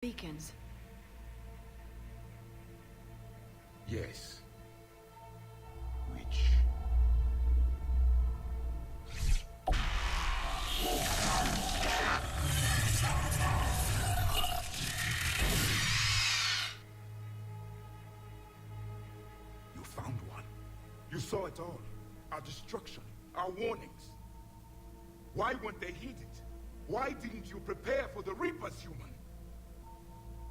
Beacons. Yes. Which... You found one. You saw it all. Our destruction, our warnings. Why weren't they heeded? Why didn't you prepare for the Reapers, human?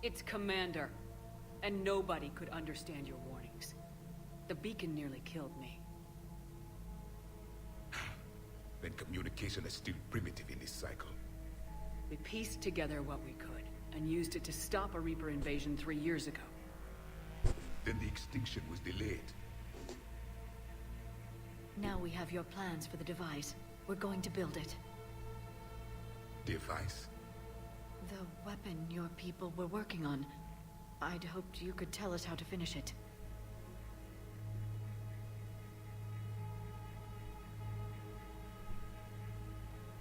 It's Commander. And nobody could understand your warnings. The beacon nearly killed me. Then communication is still primitive in this cycle. We pieced together what we could, and used it to stop a Reaper invasion 3 years ago. Then the extinction was delayed. Now we have your plans for the device. We're going to build it. Device? The weapon your people were working on. I'd hoped you could tell us how to finish it.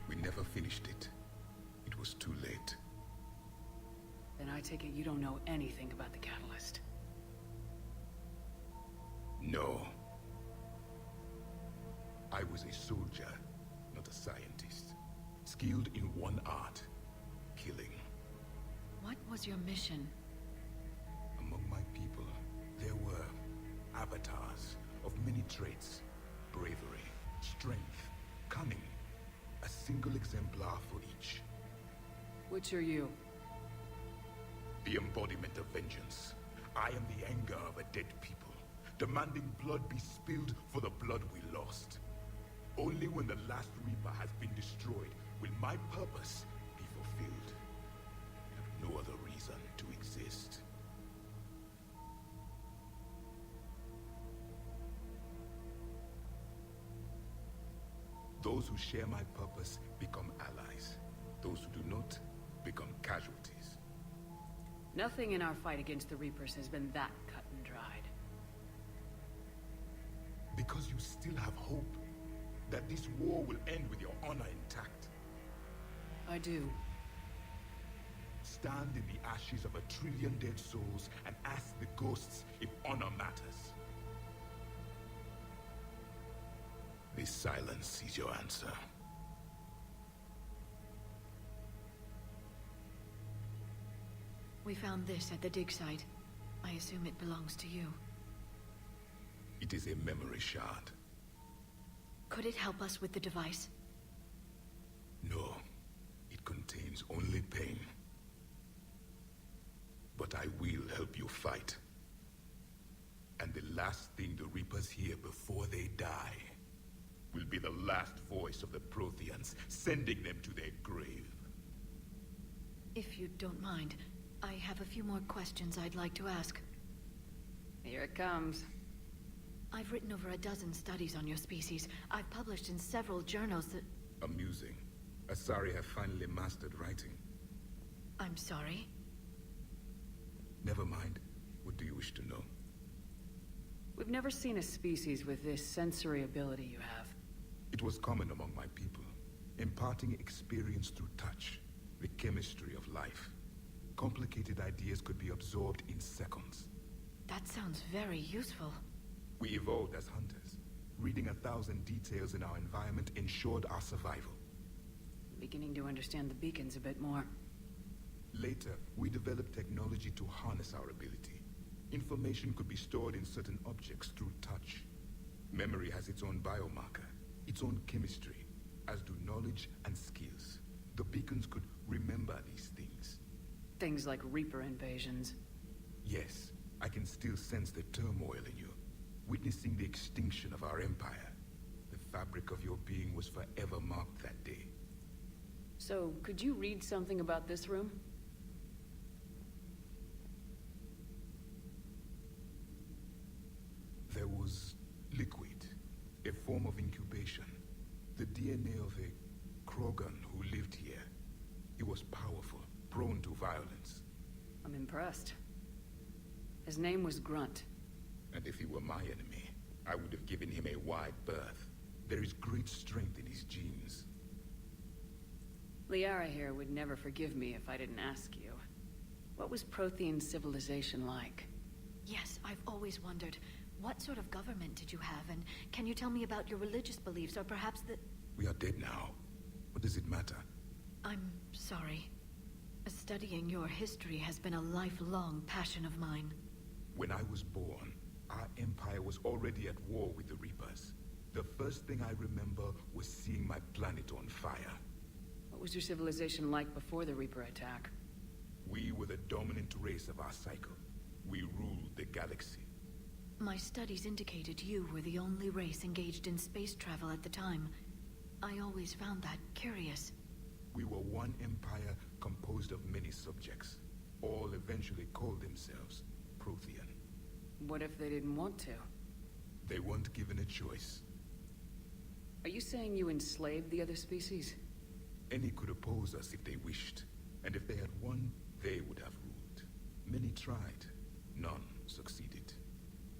We never finished it. It was too late. Then I take it you don't know anything about the catalyst. No. I was a soldier, not a scientist. Skilled in one art, killing. What was your mission? Among my people, there were avatars of many traits. Bravery, strength, cunning. A single exemplar for each. Which are you? The embodiment of vengeance. I am the anger of a dead people, demanding blood be spilled for the blood we lost. Only when the last Reaper has been destroyed will my purpose be fulfilled. I have no other reason to exist. Those who share my purpose become allies. Those who do not become casualties. Nothing in our fight against the Reapers has been that cut and dried. Because you still have hope that this war will end with your honor intact. I do. Stand in the ashes of 1 trillion dead souls and ask the ghosts if honor matters. This silence is your answer. We found this at the dig site. I assume it belongs to you. It is a memory shard. Could it help us with the device? No, it contains only pain. But I will help you fight. And the last thing the Reapers hear before they die will be the last voice of the Protheans, sending them to their grave. If you don't mind, I have a few more questions I'd like to ask. Here it comes. I've written over a dozen studies on your species. I've published in several journals that... Amusing. Asari have finally mastered writing. I'm sorry? Never mind. What do you wish to know? We've never seen a species with this sensory ability you have. It was common among my people, imparting experience through touch, the chemistry of life. Complicated ideas could be absorbed in seconds. That sounds very useful. We evolved as hunters. Reading 1,000 details in our environment ensured our survival. Beginning to understand the beacons a bit more. Later, we developed technology to harness our ability. Information could be stored in certain objects through touch. Memory has its own biomarker, its own chemistry, as do knowledge and skills. The beacons could remember these things. Things like Reaper invasions. Yes, I can still sense the turmoil in you, witnessing the extinction of our empire. The fabric of your being was forever marked that day. So, could you read something about this room? There was liquid, a form of incubation. The DNA of a Krogan who lived here. He was powerful, prone to violence. I'm impressed. His name was Grunt. And if he were my enemy, I would have given him a wide berth. There is great strength in his genes. Liara here would never forgive me if I didn't ask you. What was Prothean civilization like? Yes, I've always wondered, what sort of government did you have, and can you tell me about your religious beliefs, or perhaps the... We are dead now. What does it matter? I'm sorry. Studying your history has been a lifelong passion of mine. When I was born, our empire was already at war with the Reapers. The first thing I remember was seeing my planet on fire. What was your civilization like before the Reaper attack? We were the dominant race of our cycle. We ruled the galaxy. My studies indicated you were the only race engaged in space travel at the time. I always found that curious. We were one empire composed of many subjects. All eventually called themselves Prothean. What if they didn't want to? They weren't given a choice. Are you saying you enslaved the other species? Any could oppose us if they wished. And if they had won, they would have ruled. Many tried. None succeeded.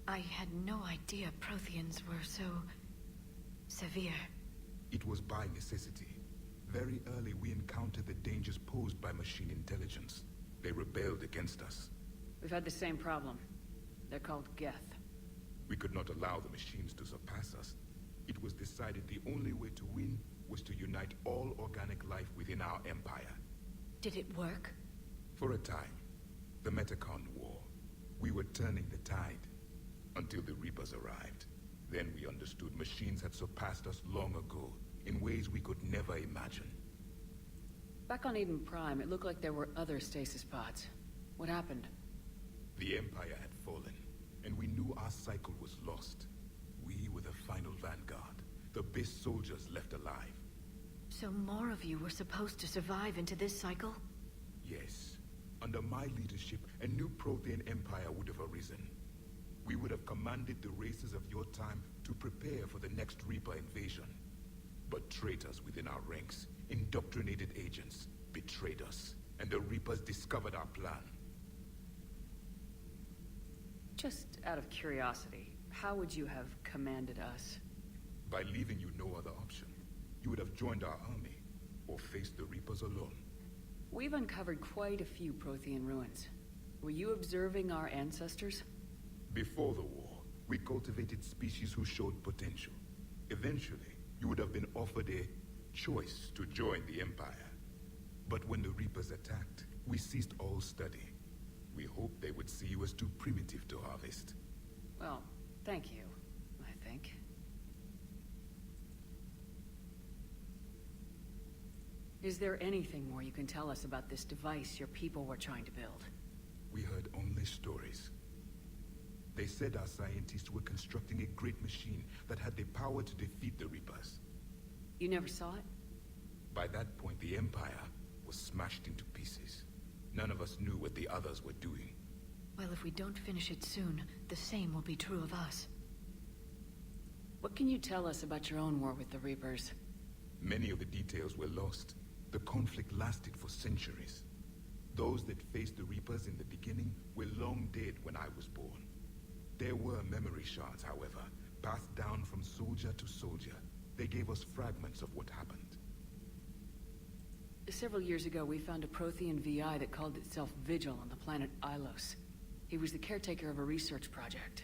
I had no idea Protheans were so... severe. It was by necessity. Very early we encountered the dangers posed by machine intelligence. They rebelled against us. We've had the same problem. They're called Geth. We could not allow the machines to surpass us. It was decided the only way to win was to unite all organic life within our empire. Did it work? For a time. The Metacon War. We were turning the tide. Until the Reapers arrived. Then we understood machines had surpassed us long ago, in ways we could never imagine. Back on Eden Prime, it looked like there were other stasis pods. What happened? The Empire had fallen, and we knew our cycle was lost. We were the final vanguard, the best soldiers left alive. So more of you were supposed to survive into this cycle? Yes. Under my leadership, a new Prothean empire would have arisen. We would have commanded the races of your time to prepare for the next Reaper invasion. But traitors within our ranks, indoctrinated agents, betrayed us, and the Reapers discovered our plan. Just out of curiosity, how would you have commanded us? By leaving you no other option. You would have joined our army, or faced the Reapers alone. We've uncovered quite a few Prothean ruins. Were you observing our ancestors? Before the war, we cultivated species who showed potential. Eventually, you would have been offered a choice to join the Empire. But when the Reapers attacked, we ceased all study. We hoped they would see you as too primitive to harvest. Well, thank you, I think. Is there anything more you can tell us about this device your people were trying to build? We heard only stories. They said our scientists were constructing a great machine that had the power to defeat the Reapers. You never saw it? By that point, the Empire was smashed into pieces. None of us knew what the others were doing. Well, if we don't finish it soon, the same will be true of us. What can you tell us about your own war with the Reapers? Many of the details were lost. The conflict lasted for centuries. Those that faced the Reapers in the beginning were long dead when I was born. There were memory shards, however, passed down from soldier to soldier. They gave us fragments of what happened. Several years ago, we found a Prothean VI that called itself Vigil on the planet Ilos. He was the caretaker of a research project.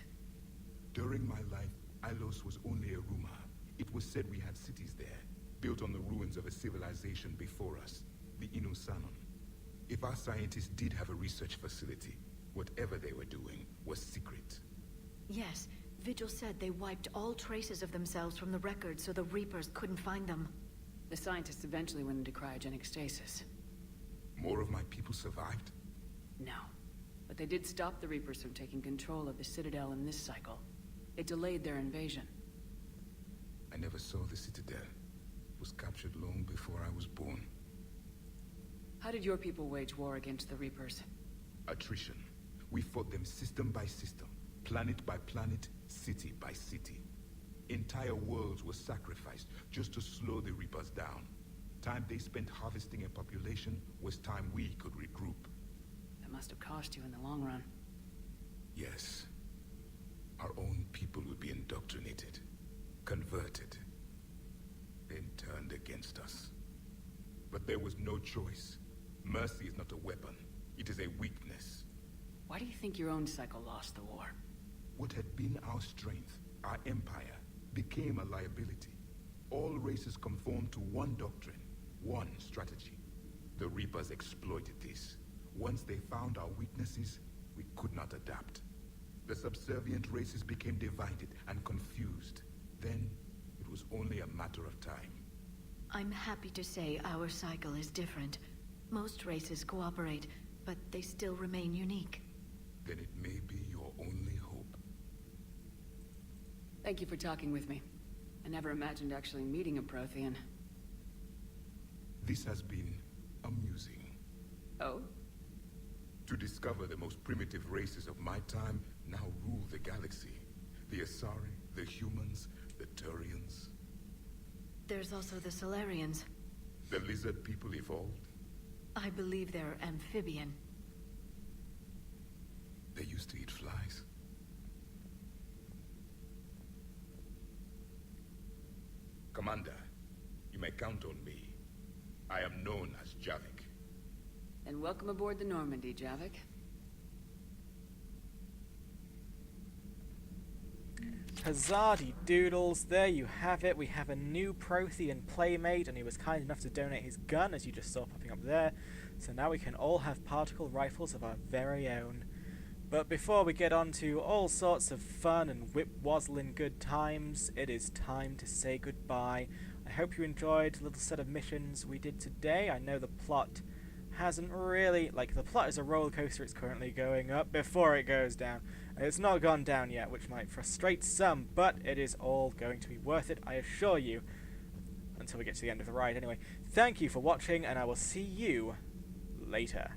During my life, Ilos was only a rumor. It was said we had cities there, built on the ruins of a civilization before us, the Inusanon. If our scientists did have a research facility, whatever they were doing was secret. Yes, Vigil said they wiped all traces of themselves from the records so the Reapers couldn't find them. The scientists eventually went into cryogenic stasis. More of my people survived? No. But they did stop the Reapers from taking control of the Citadel in this cycle. It delayed their invasion. I never saw the Citadel. It was captured long before I was born. How did your people wage war against the Reapers? Attrition. We fought them system by system, planet by planet, city by city. Entire worlds were sacrificed just to slow the Reapers down. Time they spent harvesting a population was time we could regroup. That must have cost you in the long run. Yes. Our own people would be indoctrinated, converted, then turned against us. But there was no choice. Mercy is not a weapon. It is a weakness. Why do you think your own cycle lost the war? What had been our strength, our empire, became a liability. All races conformed to one doctrine, one strategy. The Reapers exploited this. Once they found our weaknesses, we could not adapt. The subservient races became divided and confused. Then, it was only a matter of time. I'm happy to say our cycle is different. Most races cooperate, but they still remain unique. Then it may be your only hope. Thank you for talking with me. I never imagined actually meeting a Prothean. This has been amusing. Oh? To discover the most primitive races of my time now rule the galaxy. The Asari, the humans, the Turians. There's also the Solarians. The lizard people evolved. I believe they're amphibian. They used to eat flies. Commander, you may count on me. I am known as Javik. And welcome aboard the Normandy, Javik. Huzzardy doodles, there you have it. We have a new Prothean playmate, and he was kind enough to donate his gun, as you just saw popping up there. So now we can all have particle rifles of our very own. But before we get on to all sorts of fun and whip-wazzling good times, it is time to say goodbye. I hope you enjoyed the little set of missions we did today. I know the plot hasn't really... the plot is a roller coaster. It's currently going up before it goes down. It's not gone down yet, which might frustrate some, but it is all going to be worth it, I assure you. Until we get to the end of the ride, anyway. Thank you for watching, and I will see you later.